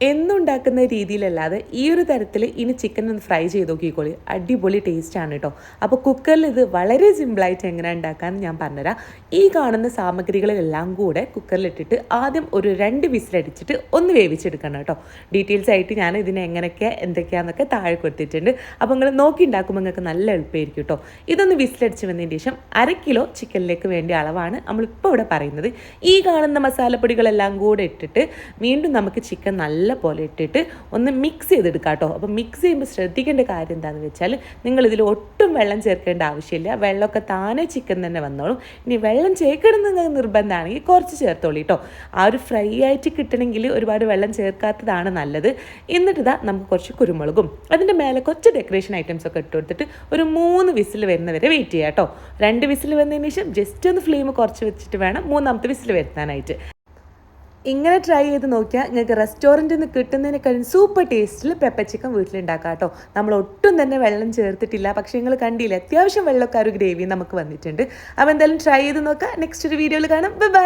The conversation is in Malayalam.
എന്നുണ്ടാക്കുന്ന രീതിയിലല്ലാതെ ഈ ഒരു തരത്തിൽ ഇനി ചിക്കൻ ഒന്ന് ഫ്രൈ ചെയ്ത് നോക്കിക്കോളി, അടിപൊളി ടേസ്റ്റാണ് കേട്ടോ. അപ്പോൾ കുക്കറിൽ ഇത് വളരെ സിമ്പിളായിട്ട് എങ്ങനെ ഉണ്ടാക്കാമെന്ന് ഞാൻ പറഞ്ഞുതരാം. ഈ കാണുന്ന സാമഗ്രികളെല്ലാം കൂടെ കുക്കറിലിട്ടിട്ട് ആദ്യം ഒരു 2 വിസിലടിച്ചിട്ട് ഒന്ന് വേവിച്ചെടുക്കണം കേട്ടോ. ഡീറ്റെയിൽസ് ആയിട്ട് ഞാൻ ഇതിനെ എങ്ങനെയൊക്കെ എന്തൊക്കെയാണെന്നൊക്കെ താഴെ കൊടുത്തിട്ടുണ്ട്. അപ്പോൾ നിങ്ങൾ നോക്കി ഉണ്ടാക്കുമ്പോൾ നിങ്ങൾക്ക് നല്ല എളുപ്പമായിരിക്കും കേട്ടോ. ഇതൊന്ന് വിസിലടിച്ച് വന്നതിന് ശേഷം 1/2 കിലോ ചിക്കനിലേക്ക് വേണ്ട അളവാണ് നമ്മളിപ്പോൾ ഇവിടെ പറയുന്നത്. ഈ കാണുന്ന മസാലപ്പൊടികളെല്ലാം കൂടെ ഇട്ടിട്ട് വീണ്ടും നമുക്ക് ചിക്കൻ നല്ല പോലെ ഇട്ടിട്ട് ഒന്ന് മിക്സ് ചെയ്തെടുക്കാം കേട്ടോ. അപ്പോൾ മിക്സ് ചെയ്യുമ്പോൾ ശ്രദ്ധിക്കേണ്ട കാര്യം എന്താണെന്ന് വെച്ചാൽ നിങ്ങളിതിൽ ഒട്ടും വെള്ളം ചേർക്കേണ്ട ആവശ്യമില്ല. വെള്ളമൊക്കെ താനെ ചിക്കൻ തന്നെ വന്നോളും. ഇനി വെള്ളം ചേർക്കണമെന്ന് നിർബന്ധമാണെങ്കിൽ കുറച്ച് ചേർത്തോളൂ കേട്ടോ. ആ ഒരു ഫ്രൈ ആയിട്ട് കിട്ടണമെങ്കിൽ ഒരുപാട് വെള്ളം ചേർക്കാത്തതാണ് നല്ലത്. എന്നിട്ട് നമുക്ക് കുറച്ച് കുരുമുളകും അതിൻ്റെ മേലെ കുറച്ച് ഡെക്കറേഷൻ ഐറ്റംസ് ഒക്കെ ഇട്ട് കൊടുത്തിട്ട് ഒരു 3 വിസിൽ വരുന്നവരെ വെയിറ്റ് ചെയ്യാം കേട്ടോ. 2 വിസിൽ വന്നതിന് ശേഷം ജസ്റ്റ് ഒന്ന് ഫ്ലെയിം കുറച്ച് വെച്ചിട്ട് വേണം 3ാമത്തെ വിസിൽ വരുത്താനായിട്ട്. ഇങ്ങനെ ട്രൈ ചെയ്ത് നോക്കിയാൽ നിങ്ങൾക്ക് റെസ്റ്റോറൻറ്റിൽ നിന്ന് കിട്ടുന്നതിനേക്കാളും സൂപ്പർ ടേസ്റ്റിൽ പെപ്പർ ചിക്കൻ വീട്ടിലുണ്ടാക്കാം കേട്ടോ. നമ്മൾ ഒട്ടും തന്നെ വെള്ളം ചേർത്തിട്ടില്ല. പക്ഷേ നിങ്ങൾ കണ്ടില്ലേ, അത്യാവശ്യം വെള്ളമൊക്കെ ഒരു ഗ്രേവി നമുക്ക് വന്നിട്ടുണ്ട്. അപ്പോൾ എന്തായാലും ട്രൈ ചെയ്ത് നോക്കാം. നെക്സ്റ്റ് ഒരു വീഡിയോയിൽ കാണാം. ബൈ.